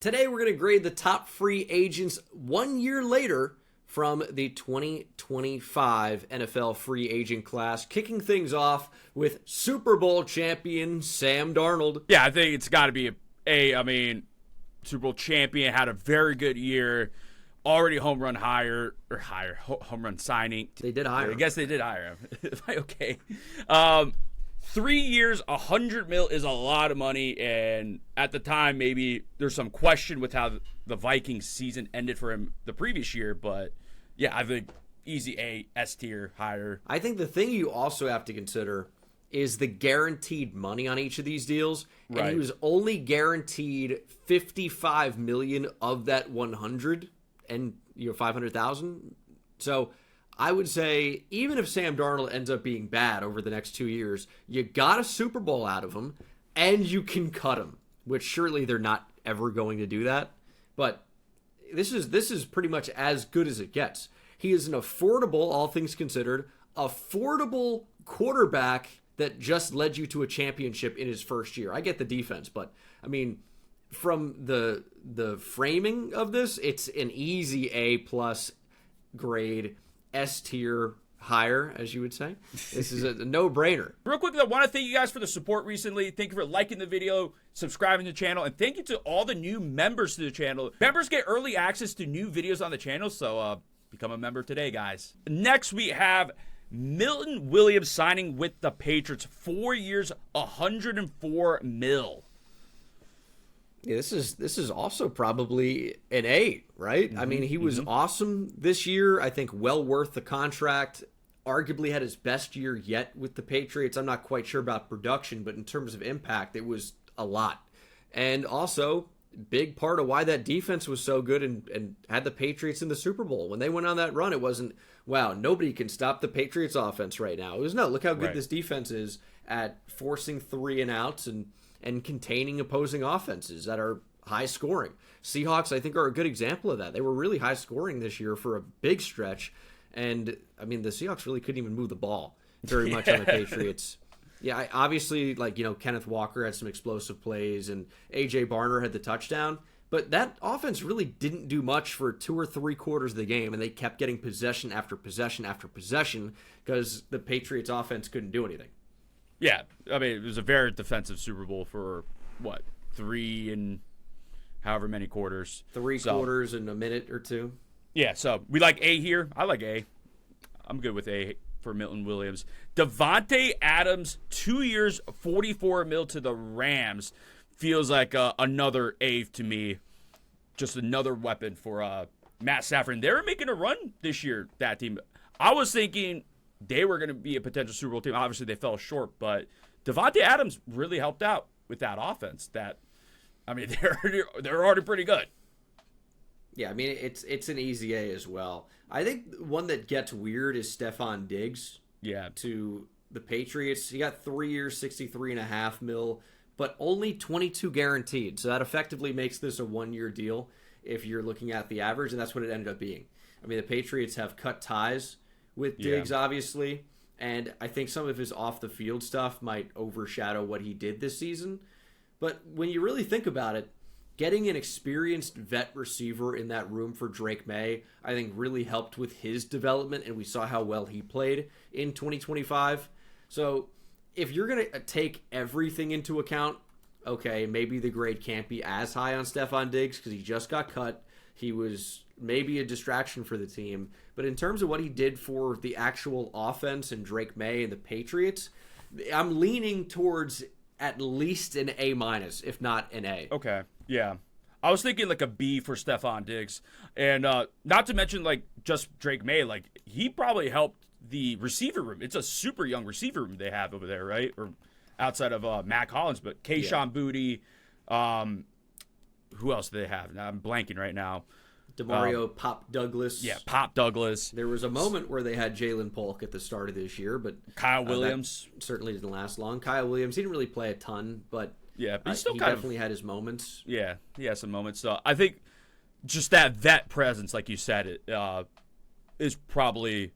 Today we're going to grade the top free agents 1 year later from the 2025 NFL free agent class, kicking things off with Super Bowl champion Sam Darnold. Yeah, I think it's got to be Super Bowl champion, had a very good year, already home run home run signing. They did hire him. I guess they did hire him. Okay. 3 years, $100 million is a lot of money, and at the time, maybe there's some question with how the Vikings season ended for him the previous year, but yeah, I think easy A, S tier, higher. I think the thing you also have to consider is the guaranteed money on each of these deals, and he was only guaranteed $55 million of that 100 and 500,000. So I would say even if Sam Darnold ends up being bad over the next 2 years, you got a Super Bowl out of him, and you can cut him, which surely they're not ever going to do that. But this is pretty much as good as it gets. He is an affordable, all things considered, affordable quarterback that just led you to a championship in his first year. I get the defense, but I mean, from the framing of this, it's an easy A+ grade, S tier, higher, as you would say. This is a no-brainer. Real quick, I want to thank you guys for the support recently. Thank you for liking the video, subscribing to the channel, and thank you to all the new members to the channel. Members get early access to new videos on the channel, so become a member today, guys. Next, we have Milton Williams signing with the Patriots. 4 years, $104 million. Yeah, this is also probably an A, right? I mean, he was awesome this year. I think well worth the contract. Arguably had his best year yet with the Patriots. I'm not quite sure about production, but in terms of impact, it was a lot. And also, big part of why that defense was so good and had the Patriots in the Super Bowl. When they went on that run, it wasn't, wow, nobody can stop the Patriots offense right now. It was, no, look how good this defense is at forcing 3-and-outs and containing opposing offenses that are high scoring. Seahawks, I think, are a good example of that. They were really high scoring this year for a big stretch. And, I mean, the Seahawks really couldn't even move the ball very much on the Patriots. Yeah, obviously, Kenneth Walker had some explosive plays and A.J. Barner had the touchdown. But that offense really didn't do much for 2 or 3 quarters of the game, and they kept getting possession after possession after possession because the Patriots offense couldn't do anything. Yeah, I mean, it was a very defensive Super Bowl for, 3 and however many quarters. 3 quarters and a minute or 2. Yeah, so we like A here. I like A. I'm good with A for Milton Williams. Davante Adams, 2 years, $44 million to the Rams. Feels like another A to me. Just another weapon for Matt Stafford. And they were making a run this year, that team. I was thinking they were going to be a potential Super Bowl team. Obviously, they fell short, but Davante Adams really helped out with that offense. They're already pretty good. Yeah, I mean, it's an easy A as well. I think one that gets weird is Stefon Diggs. Yeah. To the Patriots. He got 3 years, $63.5 million, but only 22 guaranteed. So that effectively makes this a 1-year deal if you're looking at the average, and that's what it ended up being. I mean, the Patriots have cut ties with Diggs, obviously, and I think some of his off-the-field stuff might overshadow what he did this season. But when you really think about it, getting an experienced vet receiver in that room for Drake May, I think really helped with his development, and we saw how well he played in 2025. So if you're going to take everything into account, okay, maybe the grade can't be as high on Stefon Diggs because he just got cut. He was maybe a distraction for the team. But in terms of what he did for the actual offense and Drake May and the Patriots, I'm leaning towards at least an A-, if not an A. Okay, yeah. I was thinking like a B for Stefon Diggs. And not to mention just Drake May, he probably helped the receiver room. It's a super young receiver room they have over there, right? Or outside of Matt Collins, but Kayshon Boutte. Who else do they have? Now, I'm blanking right now. DeMario Pop Douglas. Yeah, Pop Douglas. There was a moment where they had Jalen Polk at the start of this year, but Kyle Williams that certainly didn't last long. Kyle Williams, he didn't really play a ton, but yeah, but he definitely had his moments. Yeah, he has some moments. So I think just that vet presence, like you said, it is probably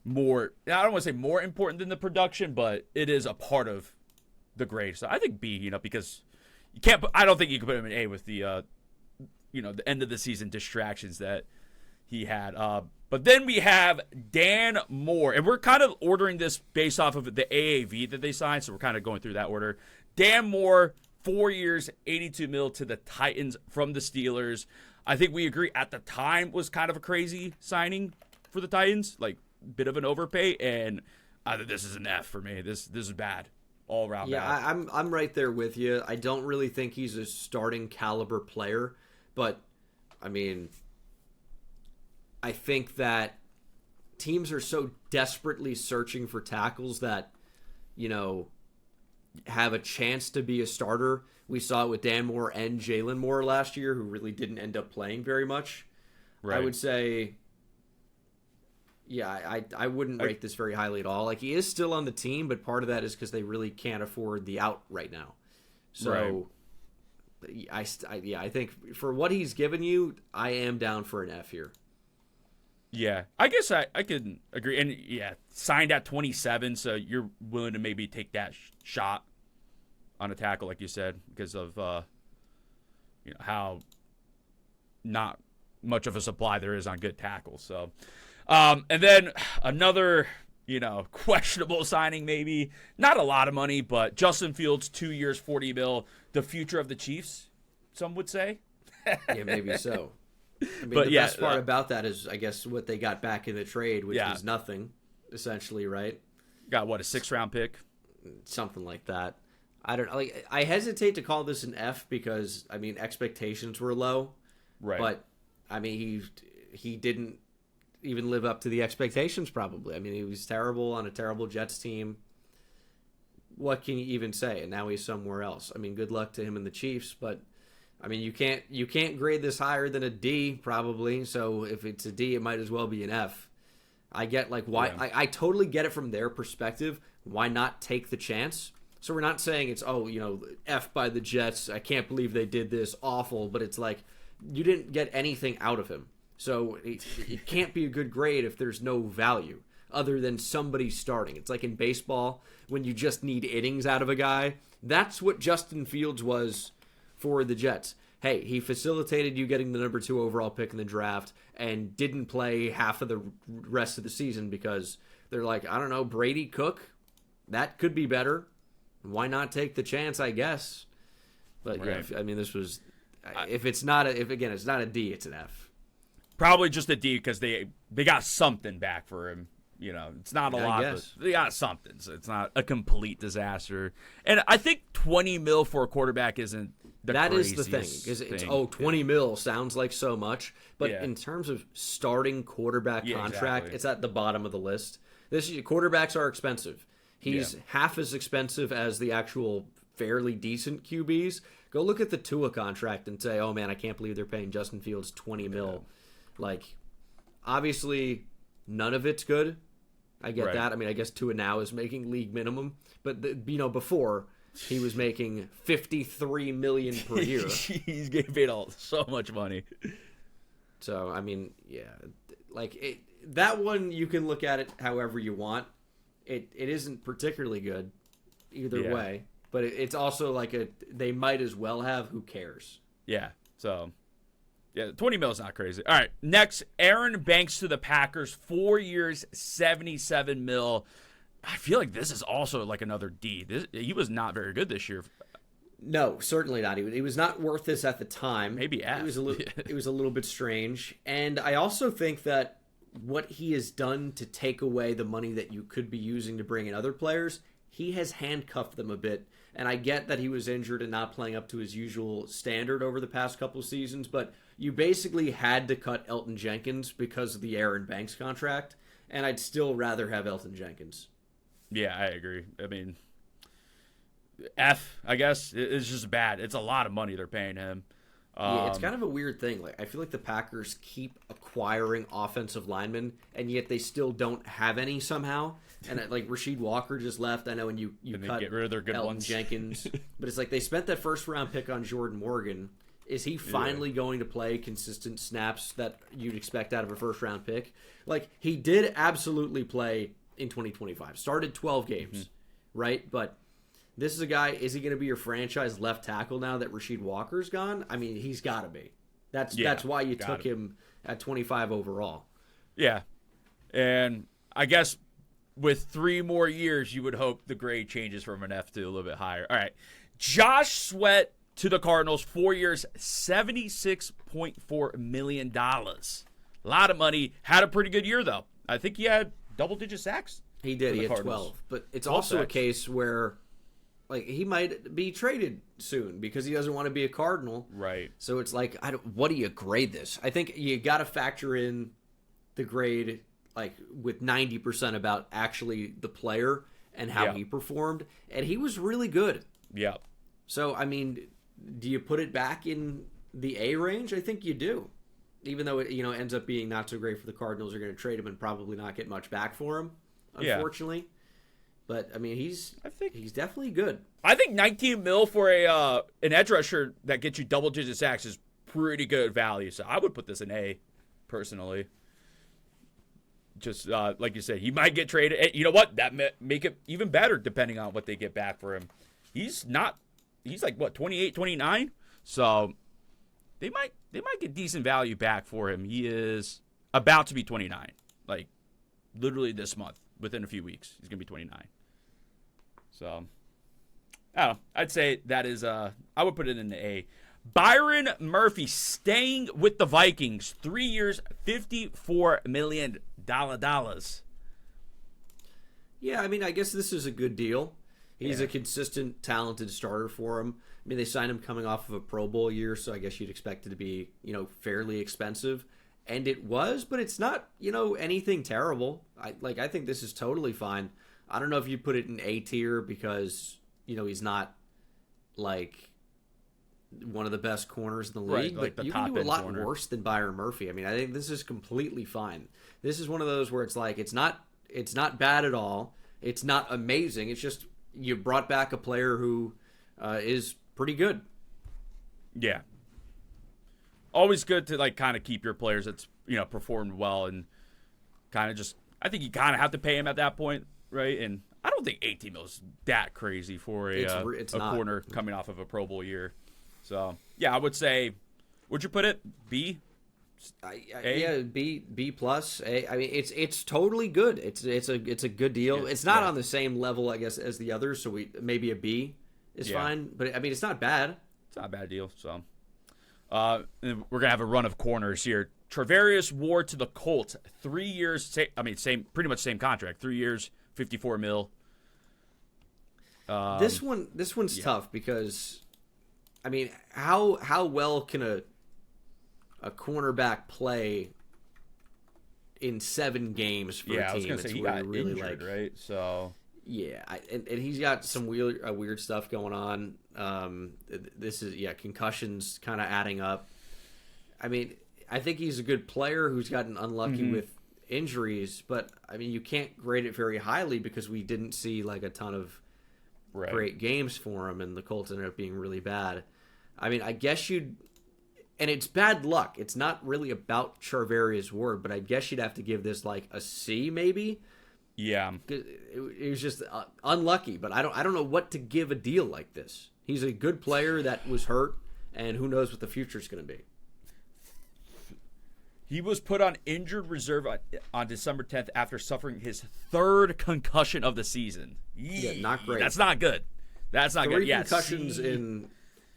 more. I don't want to say more important than the production, but it is a part of the grade. So I think B, because you can't. I don't think you can put him in A with the the end of the season distractions that he had. But then we have Dan Moore, and we're kind of ordering this based off of the AAV that they signed, so we're kind of going through that order. Dan Moore, 4 years, $82 million to the Titans from the Steelers. I think we agree at the time was kind of a crazy signing for the Titans, like bit of an overpay, and this is an F for me. This is bad, all around. Yeah, bad. I'm right there with you. I don't really think he's a starting caliber player, but I mean, I think that teams are so desperately searching for tackles that, have a chance to be a starter. We saw it with Dan Moore and Jalen Moore last year, who really didn't end up playing very much. Right. I would say, yeah, I wouldn't rate this very highly at all. Like, he is still on the team, but part of that is because they really can't afford the out right now. So, right. I think for what he's given you, I am down for an F here. Yeah, I guess I can agree. And, signed at 27, so you're willing to maybe take that shot on a tackle, like you said, because of how not much of a supply there is on good tackles. So, and then another, questionable signing maybe. Not a lot of money, but Justin Fields, 2 years, $40 million. The future of the Chiefs, some would say. Yeah, maybe so. I mean, the best part about that is, I guess, what they got back in the trade, which was nothing, essentially, right? Got, what, a 6th-round pick? Something like that. I don't know. Like, I hesitate to call this an F because, I mean, expectations were low. Right. But, I mean, he didn't even live up to the expectations, probably. I mean, he was terrible on a terrible Jets team. What can you even say? And now he's somewhere else. I mean, good luck to him and the Chiefs, but I mean, you can't grade this higher than a D, probably. So if it's a D, it might as well be an F. I get why. Yeah. I totally get it from their perspective. Why not take the chance? So we're not saying it's F by the Jets. I can't believe they did this, awful. But it's like you didn't get anything out of him. So it can't be a good grade if there's no value other than somebody starting. It's like in baseball when you just need innings out of a guy. That's what Justin Fields was for the Jets. Hey, he facilitated you getting the number 2 overall pick in the draft and didn't play half of the rest of the season because they're like, I don't know, Brady Cook, that could be better. Why not take the chance, I guess? But right. Yeah, I mean, this was, if it's not it's not a D, it's an F. Probably just a D because they got something back for him. It's not a lot, but they got something. So it's not a complete disaster. And I think $20 million for a quarterback isn't that is the thing. Because it's $20 million sounds like so much, but in terms of starting quarterback contract, it's at the bottom of the list. Quarterbacks are expensive. He's half as expensive as the actual fairly decent QBs. Go look at the Tua contract and say, oh man, I can't believe they're paying Justin Fields $20 million. Like, obviously, none of it's good. I get that. I mean, I guess Tua now is making league minimum, but before he was making $53 million per year. He's getting paid so much money. So I mean, that one you can look at it however you want. It isn't particularly good either way, but it's also like they might as well have. Who cares? Yeah. So. Yeah, $20 million is not crazy. All right, next, Aaron Banks to the Packers, 4 years, $77 million. I feel like this is also like another D. He was not very good this year. No, certainly not. He was not worth this at the time. Maybe F. It was a little bit strange. And I also think that what he has done to take away the money that you could be using to bring in other players, he has handcuffed them a bit. And I get that he was injured and not playing up to his usual standard over the past couple of seasons, but you basically had to cut Elton Jenkins because of the Aaron Banks contract, and I'd still rather have Elton Jenkins. Yeah, I agree. I mean, F, I guess, it's just bad. It's a lot of money they're paying him. Yeah, it's kind of a weird thing. Like, I feel like the Packers keep acquiring offensive linemen, and yet they still don't have any somehow. And like Rasheed Walker just left. I know, and you cut get rid of their good Elton ones. Jenkins, but it's like they spent that first round pick on Jordan Morgan. Is he finally going to play consistent snaps that you'd expect out of a first round pick? Like, he did absolutely play in 2025. Started 12 games, right? But this is a guy, is he going to be your franchise left tackle now that Rasheed Walker's gone? I mean, he's got to be. That's why you took him at 25 overall. Yeah. And I guess with 3 more years, you would hope the grade changes from an F to a little bit higher. All right. Josh Sweat to the Cardinals, 4 years, $76.4 million. A lot of money. Had a pretty good year, though. I think he had double-digit sacks. He did. He had 12. But it's also a case where he might be traded soon because he doesn't want to be a Cardinal. Right. So it's like, what do you grade this? I think you got to factor in the grade with 90% about actually the player and how he performed. And he was really good. Yeah. So, I mean, do you put it back in the A range? I think you do. Even though it ends up being not so great for the Cardinals, they're going to trade him and probably not get much back for him, unfortunately. Yeah. But I mean, he's definitely good. I think 19 mil for an edge rusher that gets you double-digit sacks is pretty good value. So I would put this in A, personally. Just like you said, he might get traded. You know what? That make it even better depending on what they get back for him. He's like what, 28, 29? So they might get decent value back for him. He is about to be 29. Like literally this month, within a few weeks, he's gonna be 29. So I don't know. I'd say that is I would put it in the A. Byron Murphy staying with the Vikings, 3 years, $54 million. Yeah, I mean, I guess this is a good deal. He's a consistent, talented starter for him. I mean, they signed him coming off of a Pro Bowl year, so I guess you'd expect it to be, fairly expensive. And it was, but it's not, anything terrible. I think this is totally fine. I don't know if you put it in A tier because, he's not, one of the best corners in the league, right, but you can do a lot worse than Byron Murphy. I mean, I think this is completely fine. This is one of those where it's it's not bad at all. It's not amazing. It's just you brought back a player who is pretty good. Yeah. Always good to kind of keep your players that's performed well and kind of just. I think you kind of have to pay him at that point, right? And I don't think 18 mil is that crazy for a corner coming off of a Pro Bowl year. So yeah, I would say. Would you put it B? Yeah, B plus. A. I mean, it's totally good. It's a good deal. It's not on the same level, I guess, as the others. So maybe a B is fine. But I mean, it's not bad. It's not a bad deal. So, and we're gonna have a run of corners here. Travarius Ward to the Colts, 3 years. Pretty much same contract. 3 years, $54 million. This one's tough because, I mean, how well can a cornerback play in 7 games for a team? I was gonna say he got really injured, right? So yeah, and he's got some weird stuff going on. This is concussions kind of adding up. I mean, I think he's a good player who's gotten unlucky with injuries, but I mean, you can't grade it very highly because we didn't see a ton of great games for him, and the Colts ended up being really bad. I mean, I guess you'd. And it's bad luck. It's not really about Charvarius Ward, but I guess you'd have to give this a C, maybe. Yeah, it was just unlucky. But I don't know what to give a deal like this. He's a good player that was hurt, and who knows what the future is going to be. He was put on injured reserve on December 10th after suffering his 3rd concussion of the season. Yeah, not great. That's not good. That's not good. 3 concussions in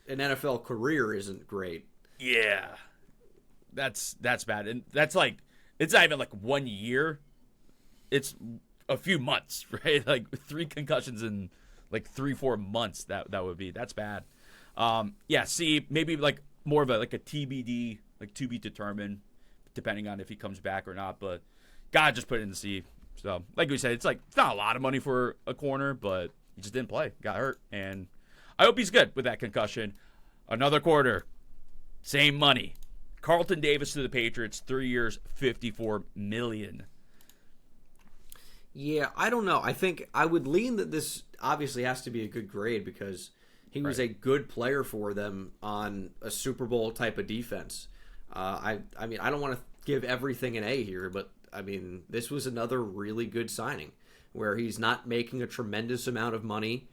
an NFL career isn't great. Yeah, that's bad, and that's it's not even 1 year; it's a few months, right? 3 concussions in 3-4 months. That would be that's bad. C, maybe more of a TBD, to be determined, depending on if he comes back or not. But God, just put it in the C. So, like we said, it's not a lot of money for a corner, but he just didn't play, got hurt, and I hope he's good with that concussion. Another quarter. Same money. Carlton Davis to the Patriots, 3 years, $54 million. Yeah, I don't know. I think I would lean that this obviously has to be a good grade because he was a good player for them on a Super Bowl type of defense. I mean, I don't want to give everything an A here, but I mean, this was another really good signing where he's not making a tremendous amount of money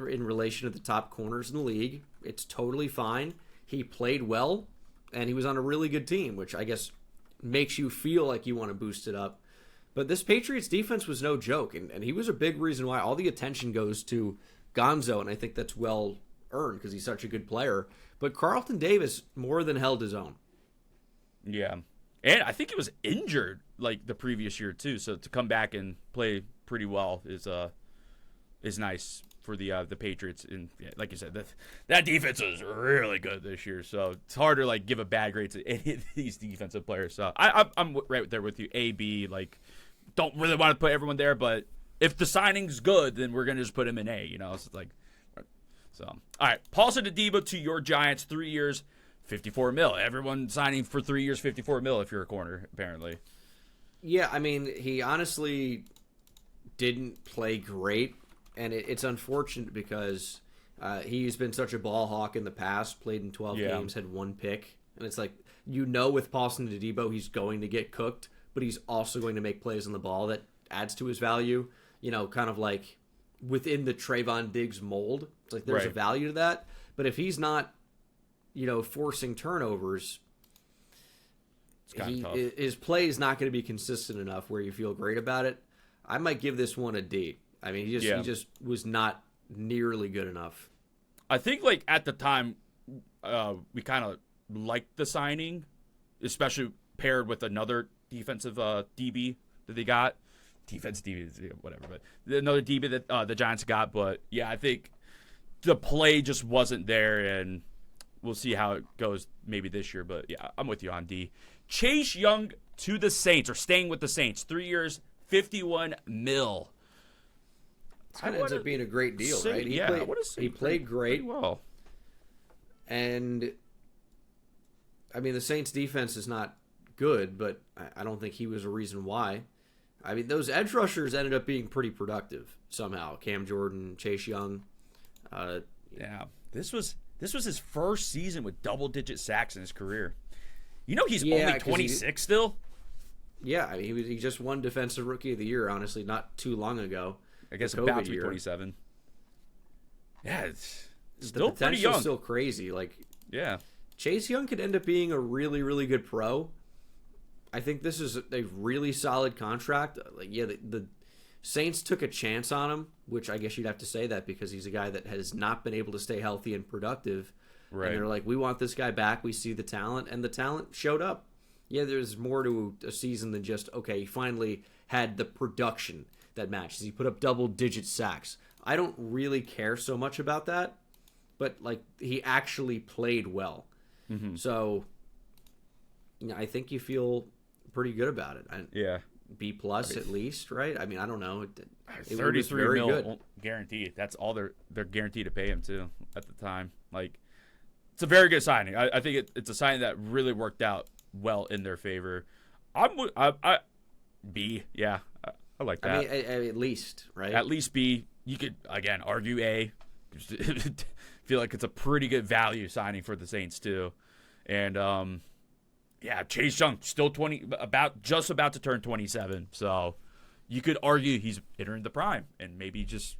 in relation to the top corners in the league. It's totally fine. He played well and he was on a really good team, which I guess makes you feel like you want to boost it up. But this Patriots defense was no joke, and he was a big reason why all the attention goes to Gonzo, and I think that's well earned because he's such a good player. But Carlton Davis more than held his own. Yeah. And I think he was injured like the previous year too, so to come back and play pretty well is nice for the Patriots. And yeah, like you said, that defense is really good this year, so it's hard to like give a bad grade to any of these defensive players. So I'm right there with you. A, B, like don't really want to put everyone there, but if the signing's good, then we're gonna just put him in A. So it's like, so all right. Paulson Adebo to your Giants, 3 years, $54 million. Everyone signing for 3 years, $54 million if you're a corner, apparently. Yeah, I mean, he honestly didn't play great, and it's unfortunate because he's been such a ball hawk in the past, played in 12 games, had 1 pick, and it's like, with Paulson Adebo, he's going to get cooked, but he's also going to make plays on the ball that adds to his value, kind of like within the Stefon Diggs mold. It's like there's a value to that, but if he's not forcing turnovers, his play is not going to be consistent enough where you feel great about it. I might give this one a D. I mean, he just was not nearly good enough. I think like at the time, we kind of liked the signing, especially paired with another defensive DB that they got. Defense DB, whatever, but another DB that the Giants got. But yeah, I think the play just wasn't there, and we'll see how it goes maybe this year. But yeah, I'm with you on D. Chase Young to the Saints, or staying with the Saints, 3 years, $51 million. It kind of ends up being a great deal, right? He played great. Well. And, I mean, the Saints' defense is not good, but I don't think he was a reason why. I mean, those edge rushers ended up being pretty productive somehow. Cam Jordan, Chase Young. Yeah, this was his first season with double-digit sacks in his career. He's only 26 still? Yeah, I mean, he just won Defensive Rookie of the Year, honestly, not too long ago. I guess about to be 27. Yeah, it's still the pretty young. Still crazy. Like, yeah, Chase Young could end up being a really, really good pro. I think this is a really solid contract. Like, yeah, the Saints took a chance on him, which I guess you'd have to say that because he's a guy that has not been able to stay healthy and productive. Right. And they're like, we want this guy back. We see the talent, and the talent showed up. Yeah, there's more to a season than just, okay, he finally had the production that matches. He put up double-digit sacks. I don't really care so much about that, but, like, he actually played well. Mm-hmm. So, I think you feel pretty good about it. Yeah. B plus at least, right? I mean, I don't know. It $33 million guaranteed. That's all they're guaranteed to pay him too at the time. Like, it's a very good signing. I think it's a signing that really worked out well in their favor. I B, yeah, I like that. I mean, at least, right? At least B. You could again argue A. Feel like it's a pretty good value signing for the Saints too, and yeah, Chase Young still just about to turn 27. So you could argue he's entering the prime, and maybe just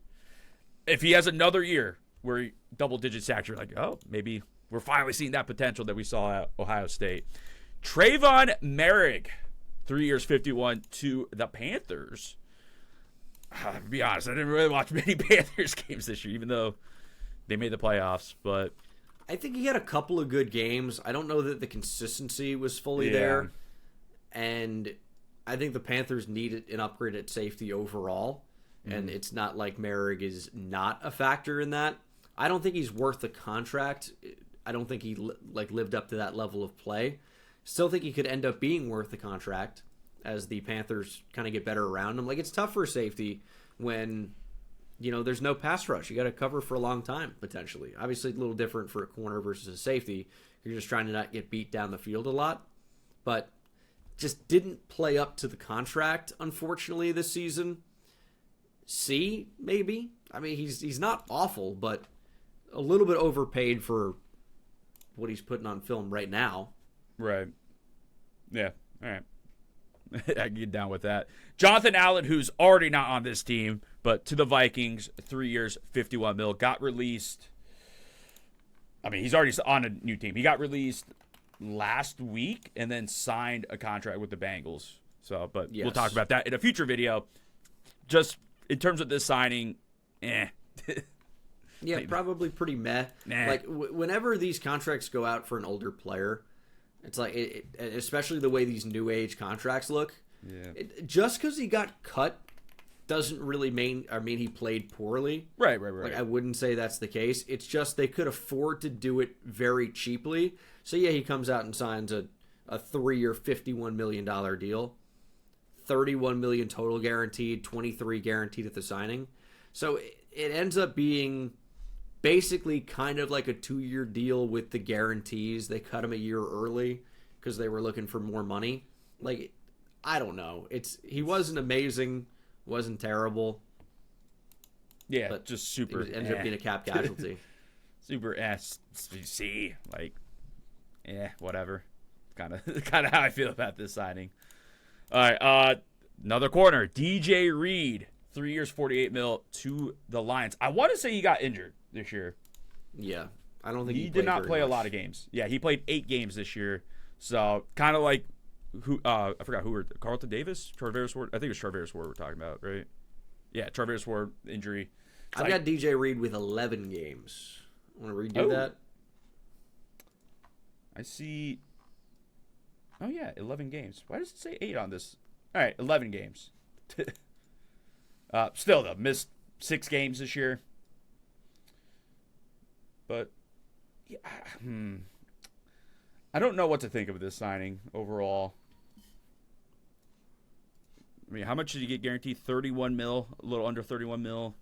if he has another year where he double-digit sacks, you're like, oh, maybe we're finally seeing that potential that we saw at Ohio State. Trayvon Merrick, 3 years, 51 to the Panthers. To be honest, I didn't really watch many Panthers games this year, even though they made the playoffs, but I think he had a couple of good games. I don't know that the consistency was fully there. And I think the Panthers needed an upgrade at safety overall. And it's not like Merrick is not a factor in that. I don't think he's worth the contract. I don't think he lived up to that level of play. Still think he could end up being worth the contract as the Panthers kind of get better around him. Like, it's tough for a safety when there's no pass rush. You got to cover for a long time, potentially. Obviously, a little different for a corner versus a safety. You're just trying to not get beat down the field a lot. But just didn't play up to the contract, unfortunately, this season. C, maybe. I mean, he's not awful, but a little bit overpaid for what he's putting on film right now. Right. Yeah. All right. I can get down with that. Jonathan Allen, who's already not on this team, but to the Vikings, 3 years, $51 million, got released. I mean, he's already on a new team. He got released last week and then signed a contract with the Bengals. So, but Yes. we'll talk about that in a future video. Just in terms of this signing, Yeah, probably pretty meh. Nah. Like whenever these contracts go out for an older player, it's like, especially the way these new age contracts look. Yeah. Just because he got cut doesn't really mean he played poorly. Right. Like, I wouldn't say that's the case. It's just they could afford to do it very cheaply. So yeah, he comes out and signs a 3-year, $51 million deal. $31 million total guaranteed, $23 guaranteed at the signing. So it ends up being basically kind of like a 2-year deal with the guarantees. They cut him a year early because they were looking for more money. Like, I don't know. He wasn't amazing, wasn't terrible. Yeah, but just super. It ended up being a cap casualty. Super SC, like, whatever. Kind of how I feel about this signing. All right, another corner, DJ Reed, 3 years, $48 million to the Lions. I want to say he got injured this year. Yeah, I don't think he did not play a lot of games. Yeah, he played 8 games this year. So kind of like I forgot who were Carlton Davis, Charvarius Ward. I think it was Charvarius Ward we're talking about, right? Yeah, Charvarius Ward injury. I've got DJ Reed with 11 games. Want to redo that? I see. Oh, yeah, 11 games. Why does it say 8 on this? All right, 11 games. Still, though, missed 6 games this year. But, yeah, I don't know what to think of this signing overall. I mean, how much did you get guaranteed? 31 mil, a little under 31 mil.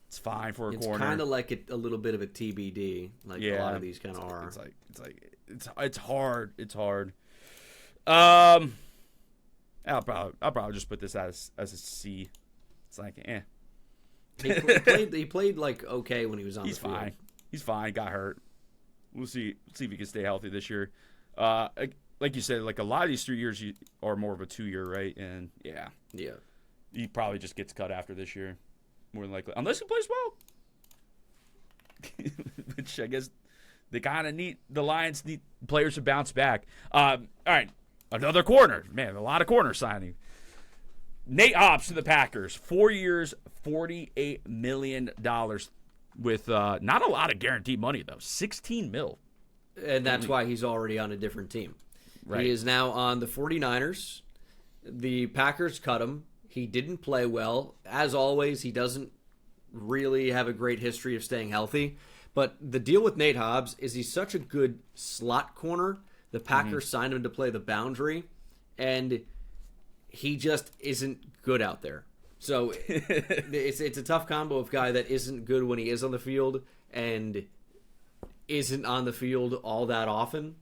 It's fine for a corner. It's kind of like a little bit of a TBD, like a lot of these kind of are. It's hard. It's hard. I'll probably just put this as a C. It's like, He played like okay when he was on the field. He's fine. Got hurt. We'll see if he can stay healthy this year. Like you said, like a lot of these 3 years are more of a 2-year, right? And yeah, he probably just gets cut after this year, more than likely, unless he plays well. Which I guess they kind of need. The Lions need players to bounce back. All right, another corner. Man, a lot of corner signing. Nate Hobbs to the Packers. 4 years, $48 million with not a lot of guaranteed money, though. 16 mil. And that's why he's already on a different team. Right. He is now on the 49ers. The Packers cut him. He didn't play well. As always, he doesn't really have a great history of staying healthy. But the deal with Nate Hobbs is he's such a good slot corner. The Packers signed him to play the boundary, and he just isn't good out there. So it's a tough combo of guy that isn't good when he is on the field and isn't on the field all that often.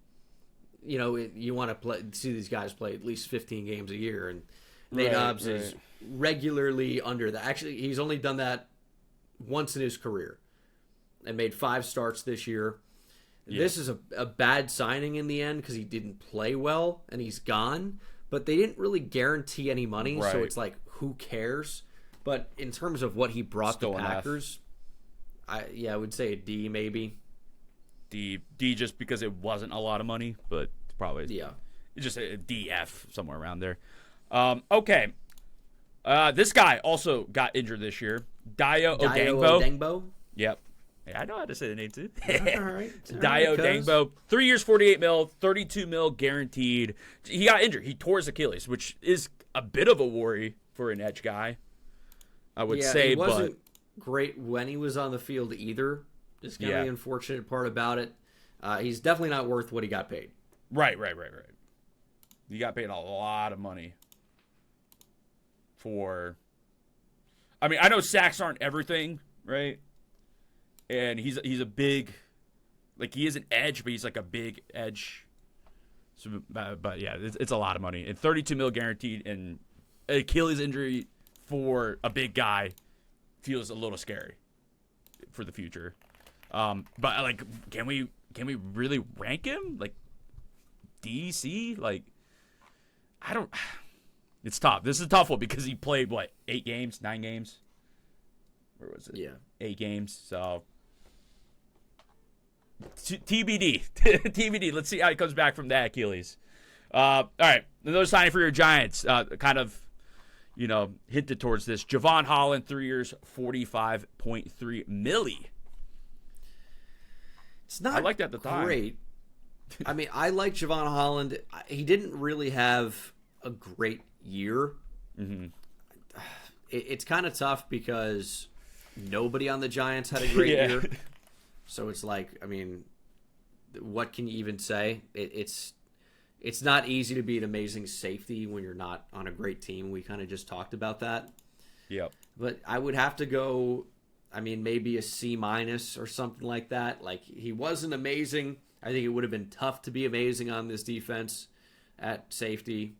You know, you want to see these guys play at least 15 games a year, and Nate Hobbs is regularly under that. Actually, he's only done that once in his career and made 5 starts this year. Yeah. This is a bad signing in the end because he didn't play well and he's gone, but they didn't really guarantee any money, so it's like, who cares? But in terms of what he brought the Packers, I would say a D maybe. D just because it wasn't a lot of money, but probably it's just a DF somewhere around there. Okay, this guy also got injured this year. Dayo Odeyingbo. Yep. Yeah, I know how to say the name too. All right. Dayo Odeyingbo, 3 years, $48 million, $32 million guaranteed. He got injured. He tore his Achilles, which is a bit of a worry for an edge guy, I would say. He wasn't great when he was on the field either. Just kind of the unfortunate part about it. He's definitely not worth what he got paid. Right. He got paid a lot of money for. I mean, I know sacks aren't everything, right? And he's a big, like he is an edge, but he's like a big edge. So, but yeah, it's a lot of money and $32 million guaranteed, and Achilles injury for a big guy feels a little scary for the future. But like, can we really rank him like DC? Like, I don't. It's tough. This is a tough one because he played 8 games, 9 games. Where was it? Yeah, 8 games. So TBD. TBD. Let's see how he comes back from that Achilles. All right. Another signing for your Giants. Kind of, hinted towards this. Javon Holland, 3 years, $45.3 million. It's not I liked that at the time. Great. I mean, I like Javon Holland. He didn't really have a great year. Mm-hmm. It's kind of tough because nobody on the Giants had a great year. So it's like, I mean, what can you even say? It's not easy to be an amazing safety when you're not on a great team. We kind of just talked about that. Yep. But I would have to go, I mean, maybe a C- or something like that. Like, he wasn't amazing. I think it would have been tough to be amazing on this defense at safety.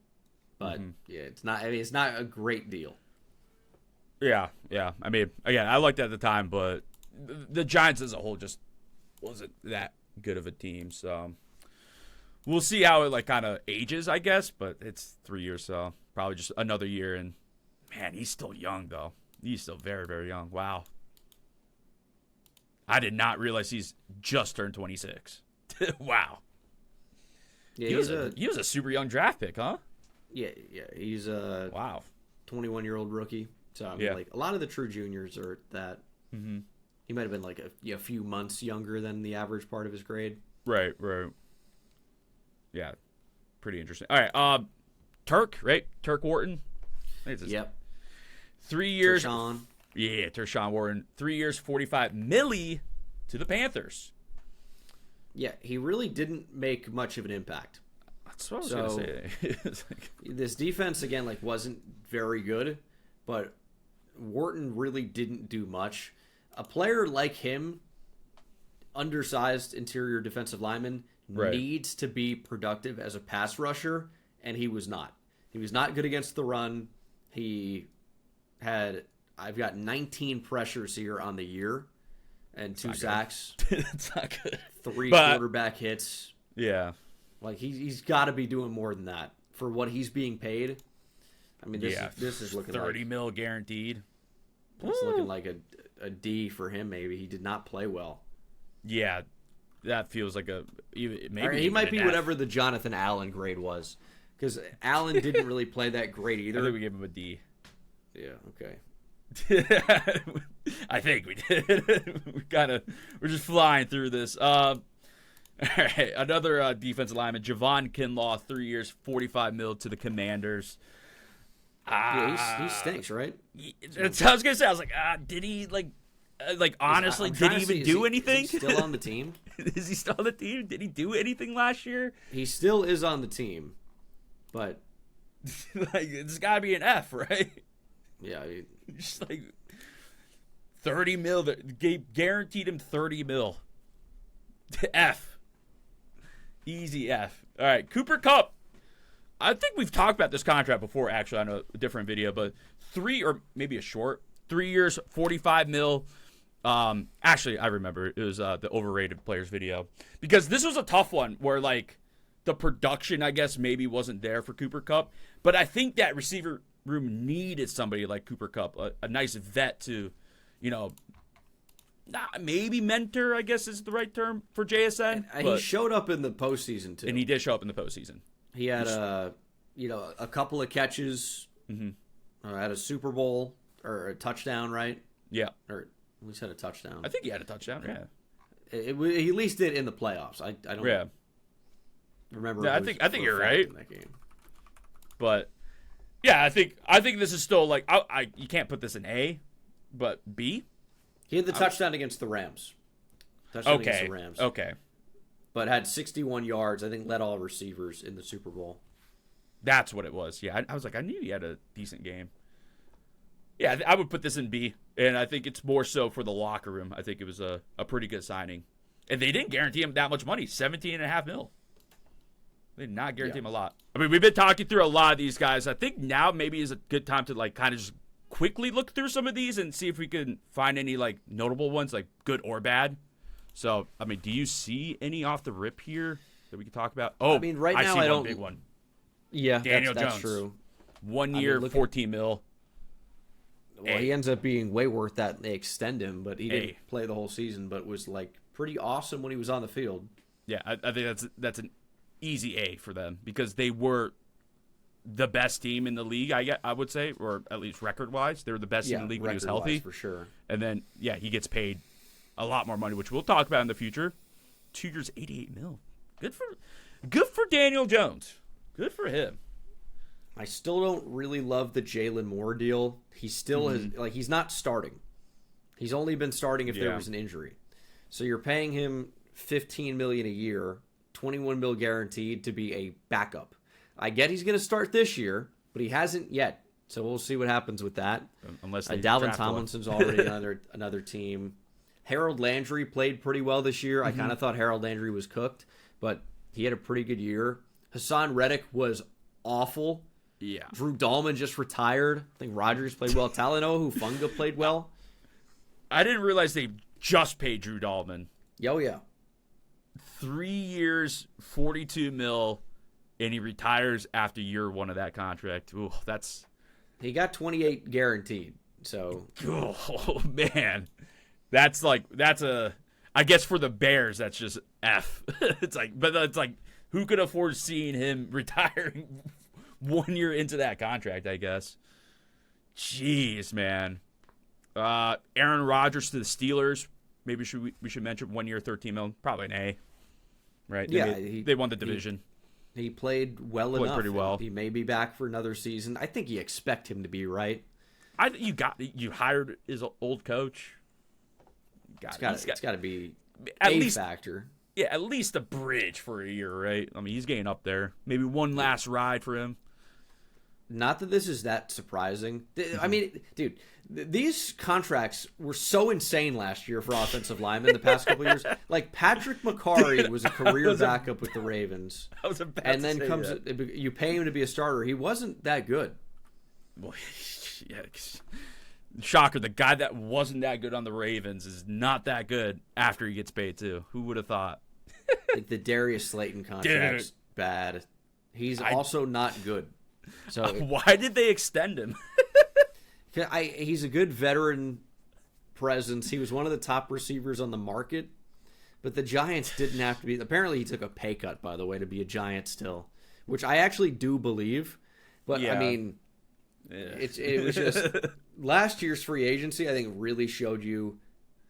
But, yeah, it's not a great deal. Yeah. I mean, again, I liked it at the time, but the Giants as a whole just wasn't that good of a team. So we'll see how it kind of ages, I guess. But it's 3 years, so probably just another year. And man, he's still young though. He's still very, very young. Wow. I did not realize he's just turned 26. Wow. Yeah, he was a super young draft pick, huh? Yeah. He's a 21-year-old rookie. So I mean, like, a lot of the true juniors are that. Mm-hmm. He might have been like a few months younger than the average part of his grade. Right. Yeah, pretty interesting. All right, Turk, right? Turk Wharton. Yep. 3 years. Tershawn. Yeah, Tershawn Wharton. 3 years, $45 million to the Panthers. Yeah, he really didn't make much of an impact. That's what I was going to say. This defense, again, like, wasn't very good, but Wharton really didn't do much. A player like him, undersized interior defensive lineman, needs to be productive as a pass rusher, and he was not. He was not good against the run. I've got 19 pressures here on the year and 2 sacks. That's not good. 3 quarterback hits. Yeah. Like, he's got to be doing more than that for what he's being paid. I mean, this is looking $30 million guaranteed. It's looking like a D for him. Maybe he did not play well. Yeah, that feels like he might be whatever the Jonathan Allen grade was, because Allen didn't really play that great either. I think we gave him a D. Yeah. Okay. I think we did. We're just flying through this. All right, another defensive lineman, Javon Kinlaw, 3 years, $45 million to the Commanders. Yeah, he stinks, right? That's what I was gonna say. I was like, did he honestly? Did he even do anything? Is he still on the team? Is he still on the team? Did he do anything last year? He still is on the team, but it's got to be an F, right? Yeah, just like $30 million. Guaranteed him $30 million. F. Easy F. All right, Cooper Kupp. I think we've talked about this contract before, actually, on a different video, but 3 or maybe a short, 3 years, $45 million. Actually, I remember it was the overrated players video, because this was a tough one where, like, the production, I guess, maybe wasn't there for Cooper Kupp, but I think that receiver room needed somebody like Cooper Kupp, a nice vet to, maybe mentor, I guess is the right term for JSN. He showed up in the postseason too, and he did show up in the postseason. He had a couple of catches, had a Super Bowl or a touchdown, right? Yeah, or at least had a touchdown. I think he had a touchdown. Yeah, he at least did in the playoffs. I don't remember. Yeah, I think you're right in that game. But yeah, I think this is still like you can't put this in A, but B. He had the touchdown against the Rams. Against the Rams. Okay. But had 61 yards. I think led all receivers in the Super Bowl. That's what it was. Yeah, I was like, I knew he had a decent game. Yeah, I would put this in B, and I think it's more so for the locker room. I think it was a pretty good signing. And they didn't guarantee him that much money, $17.5 million. They did not guarantee him a lot. I mean, we've been talking through a lot of these guys. I think now maybe is a good time to kind of just quickly look through some of these and see if we can find any notable ones, good or bad. So, I mean, do you see any off the rip here that we can talk about? Oh, I mean, right now I don't. One big one. Yeah, Daniel that's Jones. True. 1 year, $14 million. Well, he ends up being way worth that. They extend him, but he didn't play the whole season, but was pretty awesome when he was on the field. Yeah, I think that's an easy A for them because they were the best team in the league, I would say, or at least record-wise. They were the best team in the league when he was healthy. For sure. And then, he gets paid a lot more money, which we'll talk about in the future. 2 years, $88 million. Good for Daniel Jones. Good for him. I still don't really love the Jalen Moore deal. He still he's not starting. He's only been starting if there was an injury. So you're paying him $15 million a year, $21 million guaranteed to be a backup. I get he's going to start this year, but he hasn't yet. So we'll see what happens with that. Unless Dalvin Tomlinson's already another team. Harold Landry played pretty well this year. I kind of thought Harold Landry was cooked, but he had a pretty good year. Hassan Reddick was awful. Yeah. Drew Dahlman just retired. I think Rodgers played well. Talanoa Hufanga played well. I didn't realize they just paid Drew Dahlman. Oh, yeah. 3 years, $42 million, and he retires after year one of that contract. Ooh, he got 28 guaranteed. So, oh man, that's I guess for the Bears, that's just F. It's like who could afford seeing him retiring 1 year into that contract? I guess. Jeez, man. Aaron Rodgers to the Steelers. Maybe we should mention 1 year, $13 million. Probably an A. Right? They won the division. He played enough. Pretty well. He may be back for another season. I think you expect him to be, right? You hired his old coach. It's got to be at least factor. Yeah, at least a bridge for a year, right? I mean, he's getting up there. Maybe one last ride for him. Not that this is that surprising. I mean, dude, these contracts were so insane last year for offensive linemen the past couple of years. Like Patrick McCarry was a career backup with the Ravens. And then you pay him to be a starter. He wasn't that good. Well, yeah, shocker. The guy that wasn't that good on the Ravens is not that good after he gets paid too. Who would have thought? Like the Darius Slayton contract's bad. He's also not good. So why did they extend him? He's a good veteran presence. He was one of the top receivers on the market, but the Giants didn't have to be. Apparently, he took a pay cut, by the way, to be a Giant still, which I actually do believe. But I mean, it was just last year's free agency. I think really showed you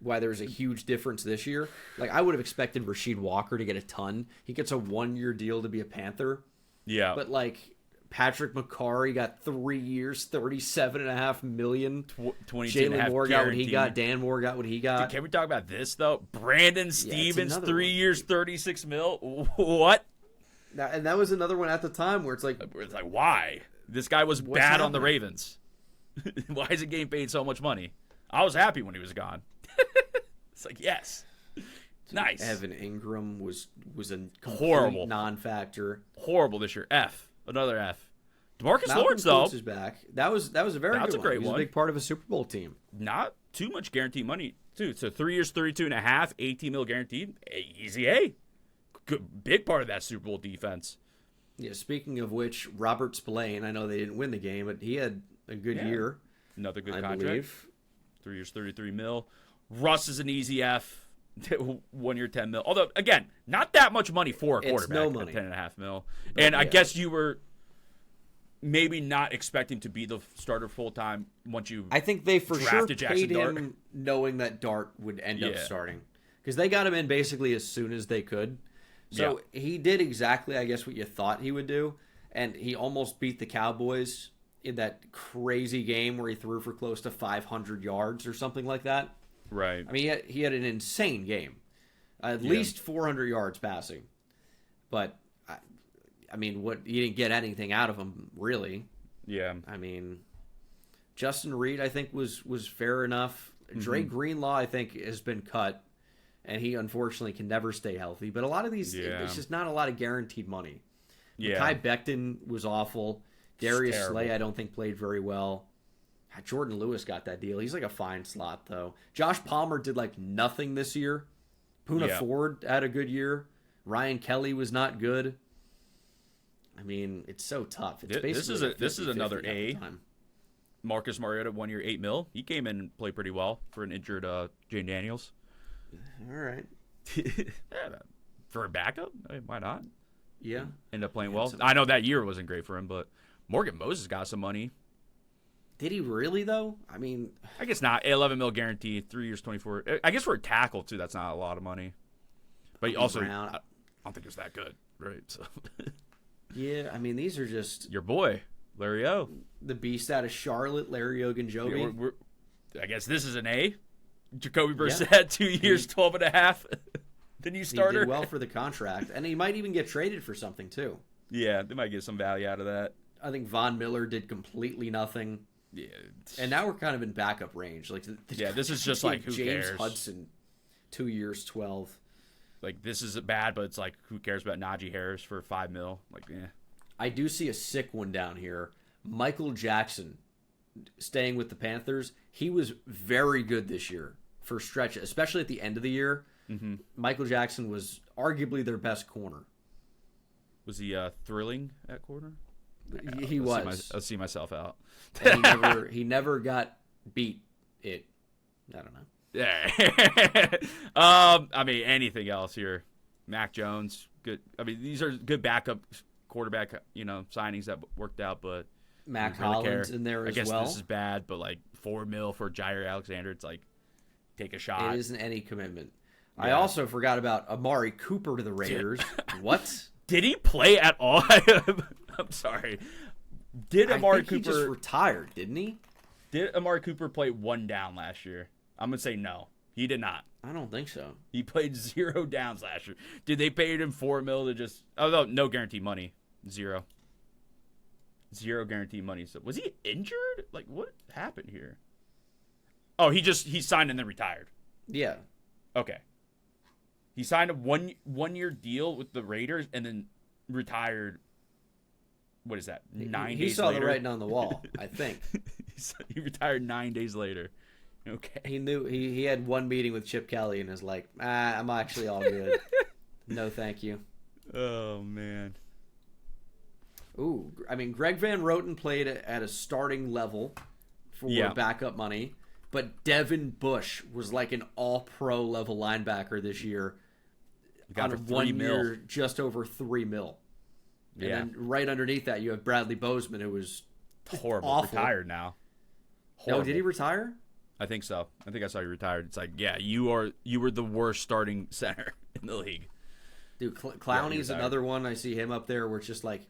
why there's a huge difference this year. Like I would have expected Rasheed Walker to get a ton. He gets a 1 year deal to be a Panther. Yeah, but like. Patrick McCarry got 3 years, $37.5 million. Jalen Moore got what he got. Dan Moore got what he got. Dude, can we talk about this though? Brandon Stevens, 3 years, $36 million. What? And that was another one at the time where it's like why? This guy was bad on the Ravens. Why is he getting paid so much money? I was happy when he was gone. It's like yes, nice. Evan Ingram was a horrible non-factor. Horrible this year. Another F. DeMarcus Malcolm Lawrence, though. Is back. That was a very good one. That's a great one. He was a big part of a Super Bowl team. Not too much guaranteed money, too. So 3 years, 32.5, $18 million guaranteed. Easy A. Good, big part of that Super Bowl defense. Yeah, speaking of which, Robert Spillane, I know they didn't win the game, but he had a good year. Another good I contract. Believe. 3 years, $33 million. Russ is an easy F. 1 year, $10 million. Although, again, not that much money for a quarterback. No money. $10.5 million. And I guess you were maybe not expecting to be the starter full time once you. I think they for sure paid Dart. him knowing that Dart would end up starting because they got him in basically as soon as they could. So he did exactly, I guess, what you thought he would do, and he almost beat the Cowboys in that crazy game where he threw for close to 500 yards or something like that. Right. I mean, he had an insane game. At least 400 yards passing. But, I mean, you didn't get anything out of him, really. Yeah. I mean, Justin Reed, I think, was fair enough. Dre Greenlaw, I think, has been cut. And he, unfortunately, can never stay healthy. But a lot of these, it's just not a lot of guaranteed money. Yeah. Kai Becton was awful. Darius Slay, I don't think, played very well. Jordan Lewis got that deal. He's like a fine slot, though. Josh Palmer did like nothing this year. Poona Ford had a good year. Ryan Kelly was not good. I mean, it's so tough. It's basically this is another A. Marcus Mariota, 1 year, $8 million. He came in and played pretty well for an injured Jane Daniels. All right. For a backup, I mean, why not? Yeah. End up playing well. I know that year wasn't great for him, but Morgan Moses got some money. Did he really, though? I mean, I guess not. 11 mil guarantee, 3 years, 24. I guess for a tackle, too, that's not a lot of money. But also, I don't think it's that good, right? So. Yeah, I mean, these are just... Your boy, Larry O. The beast out of Charlotte, Larry Ogunjobi. I guess this is an A. Jacoby Brissett, 2 years, 12 and a half. The new starter. He did well for the contract. And he might even get traded for something, too. Yeah, they might get some value out of that. I think Von Miller did completely nothing. Yeah. And now we're kind of in backup range. Like, this is just like, who James cares? Hudson, 2 years, 12. Like, this is bad, but it's like, who cares about Najee Harris for $5 million? Like, yeah. I do see a sick one down here. Michael Jackson, staying with the Panthers. He was very good this year for stretch, especially at the end of the year. Mm-hmm. Michael Jackson was arguably their best corner. Was he thrilling at corner? He was. I'll see myself out. And he never got beat. I don't know. Yeah. I mean, anything else here? Mac Jones, good. I mean, these are good backup quarterback, signings that worked out, but Mac Hollins in there as well. I guess this is bad, but like $4 million for Jair Alexander, it's like take a shot. It isn't any commitment. Yeah. I also forgot about Amari Cooper to the Raiders. What? Did he play at all? I'm sorry. Did Amari Cooper he just retired? Didn't he? Did Amari Cooper play one down last year? I'm gonna say no. He did not. I don't think so. He played 0 downs last year. Did they pay him $4 million to just? Oh no guaranteed money. 0 guaranteed money. So was he injured? Like what happened here? Oh, he signed and then retired. Yeah. Okay. He signed a one year deal with the Raiders and then retired. What is that? 9 days later? He saw the writing on the wall, I think. He retired 9 days later. Okay. He knew he had one meeting with Chip Kelly and is like, I'm actually all good. No, thank you. Oh, man. Ooh, I mean, Greg Van Roten played at a starting level for backup money, but Devin Bush was like an all-pro level linebacker this year. Got on 1 year, just over $3 million. And then right underneath that, you have Bradley Bozeman, who was horrible. Awful. Retired now. Horrible. No, did he retire? I think so. I think I saw you retired. It's like, yeah, you were the worst starting center in the league. Dude, Clowney's another one. I see him up there where it's just like,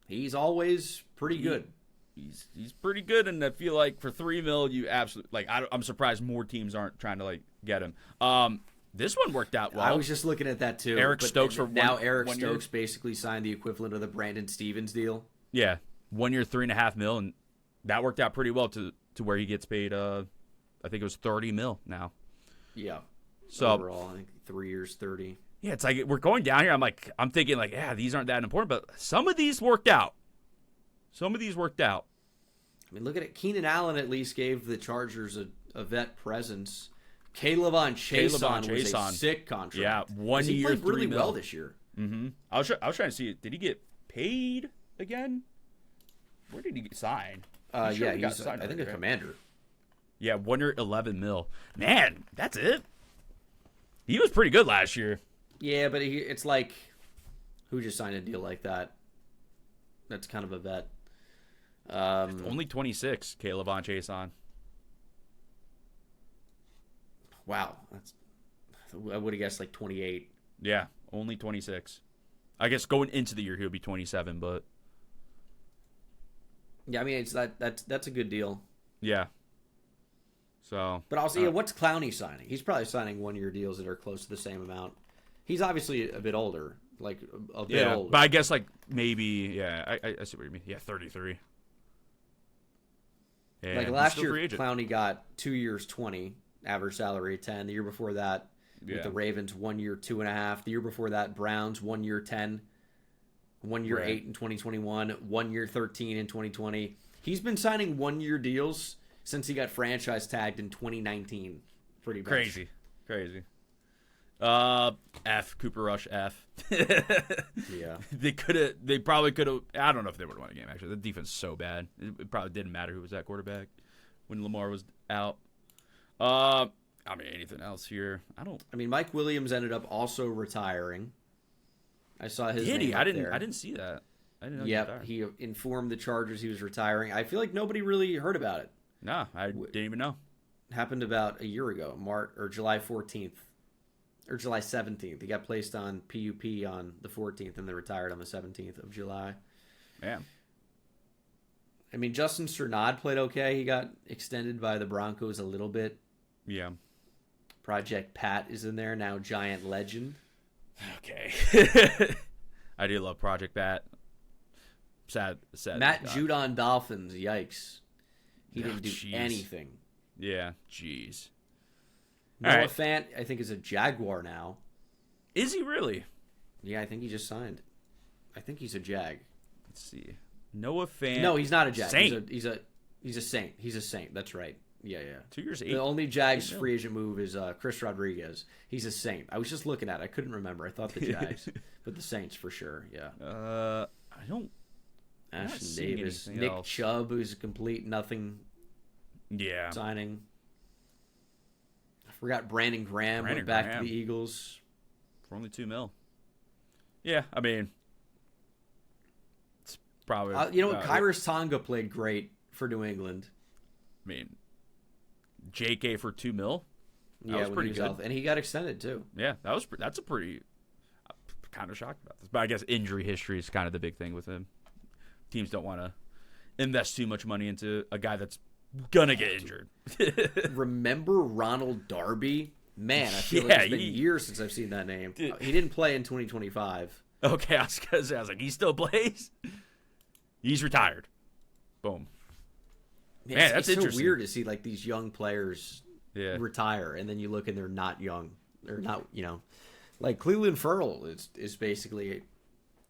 he's always pretty good. He's pretty good, and I feel like for $3 million, you absolutely I'm surprised more teams aren't trying to get him. This one worked out well. I was just looking at that too. Eric Stokes for now. Eric Stokes basically signed the equivalent of the Brandon Stevens deal. Yeah, 1 year, $3.5 million, and that worked out pretty well to where he gets paid. I think it was $30 million now. Yeah. So overall, I think 3 years, 30. Yeah, it's like we're going down here. I'm thinking these aren't that important, but some of these worked out. I mean, look at it. Keenan Allen at least gave the Chargers a vet presence. Kayvon Chason was a sick contract. Yeah, 1 year, he played really $3 well this year. Mm-hmm. I was trying to see it. Did he get paid again? Where did he get signed? He's I think a Commander. Yeah, 1 year, $11 million. Man, that's it. He was pretty good last year. Yeah, but it's like, who just signed a deal like that? That's kind of a vet. Only 26, Kayvon Chason. Wow, I would have guessed 28. Yeah, only 26. I guess going into the year he'll be 27, but yeah, I mean that's a good deal. Yeah. So, but also, what's Clowney signing? He's probably signing 1 year deals that are close to the same amount. He's obviously a bit older, a bit older. But I guess maybe I see what you mean. Yeah, 33. Yeah, last year, Clowney got 2 years, 20. Average salary 10. The year before that, with the Ravens, 1 year, 2.5. The year before that, Browns, 1 year, 10. 1 year, 8 in 2021. 1 year, 13 in 2020. He's been signing 1 year deals since he got franchise tagged in 2019. Pretty much. Crazy. F Cooper Rush F. Yeah. They probably could have. I don't know if they would have won the game. Actually, the defense is so bad. It probably didn't matter who was at quarterback when Lamar was out. I mean, anything else here? I mean, Mike Williams ended up also retiring. I saw his Did name he? up I didn't. there. I didn't see that. I didn't know. Yep, he informed the Chargers he was retiring. I feel like nobody really heard about it. No, I didn't even know. Happened about a year ago, July 14th or July 17th. He got placed on PUP on the 14th and then retired on the 17th of July. Man. I mean, Justin Strnad played okay. He got extended by the Broncos a little bit. Yeah. Project Pat is in there now. Giant legend. Okay. I do love Project Pat. Sad. Matt Judon Dolphins. Yikes. He didn't do anything. Yeah. Jeez. Noah Fant, I think, is a Jaguar now. Is he really? Yeah, I think he just signed. I think he's a Jag. Let's see. Noah Fant. No, he's not a Jag. Saint. He's a Saint. He's a Saint. That's right. Yeah. 2 years, 8. The only Jags free agent move is Chris Rodriguez. He's a Saint. I was just looking at it. I couldn't remember. I thought the Jags. But the Saints for sure, yeah. I don't... Ashton Davis. Nick else. Chubb, who's a complete nothing signing. I forgot Brandon Graham went back to the Eagles. For only $2 million. Yeah, I mean... It's probably... Kyrus Tonga played great for New England. I mean... JK for $2 million. Yeah, was pretty good, and he got extended too. Yeah, that's a pretty. I'm kind of shocked about this, but I guess injury history is kind of the big thing with him. Teams don't want to invest too much money into a guy that's gonna get injured. Remember Ronald Darby? Man, I feel like it's been years since I've seen that name. He didn't play in 2025. Okay, I was like, he still plays. He's retired. Boom. Man, that's interesting. So weird to see like these young players retire, and then you look and they're not young. They're not, like Cleveland Ferrell is basically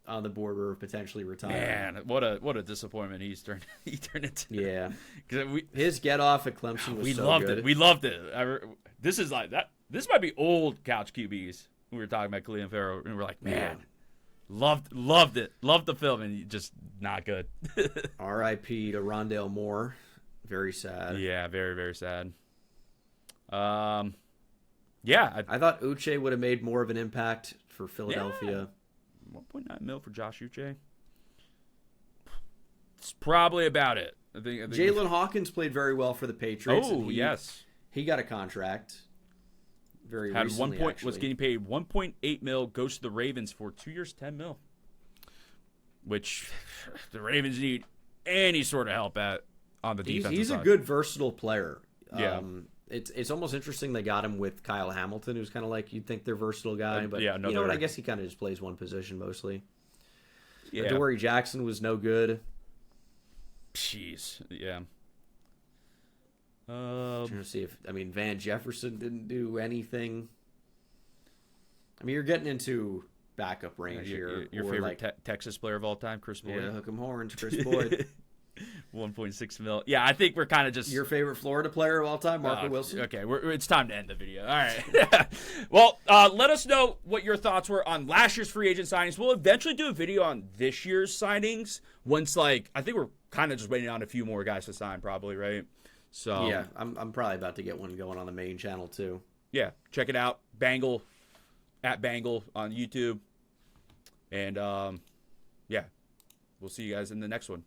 on the border of potentially retiring. Man, what a disappointment he turned into. Yeah, his get off at Clemson was so good. We loved it. This is like that. This might be old couch QBs. We were talking about Cleveland Ferrell, and we're like, man. Loved it. Loved the film, and just not good. R.I.P. to Rondale Moore. Very sad. Yeah, very, very sad. I thought Uche would have made more of an impact for Philadelphia. Yeah. $1.9 million for Josh Uche. It's probably about it. I think Jalen Hawkins played very well for the Patriots. Oh, yes. He got a contract very Had recently, was getting paid $1.8 million, goes to the Ravens for 2 years, $10 million. Which the Ravens need any sort of help at. On the defensive he's side. a good versatile player. Yeah. It's almost interesting they got him with Kyle Hamilton, who's kind of like you'd think they're versatile guy, but you know what? I guess he kind of just plays one position mostly. Yeah. Dory Jackson was no good. Jeez. Yeah. I'm trying to see if Van Jefferson didn't do anything. I mean, you're getting into backup range here. Your favorite Texas player of all time, Chris Boyd. Yeah, hook 'em horns, Chris Boyd. 1.6 mil. Yeah, I think we're kind of just... Your favorite Florida player of all time, Marco Wilson? Okay, it's time to end the video. All right. Well, let us know what your thoughts were on last year's free agent signings. We'll eventually do a video on this year's signings once, I think we're kind of just waiting on a few more guys to sign probably, right? So yeah, I'm probably about to get one going on the main channel too. Yeah, check it out. Bangle, @Bangle on YouTube. And, yeah, we'll see you guys in the next one.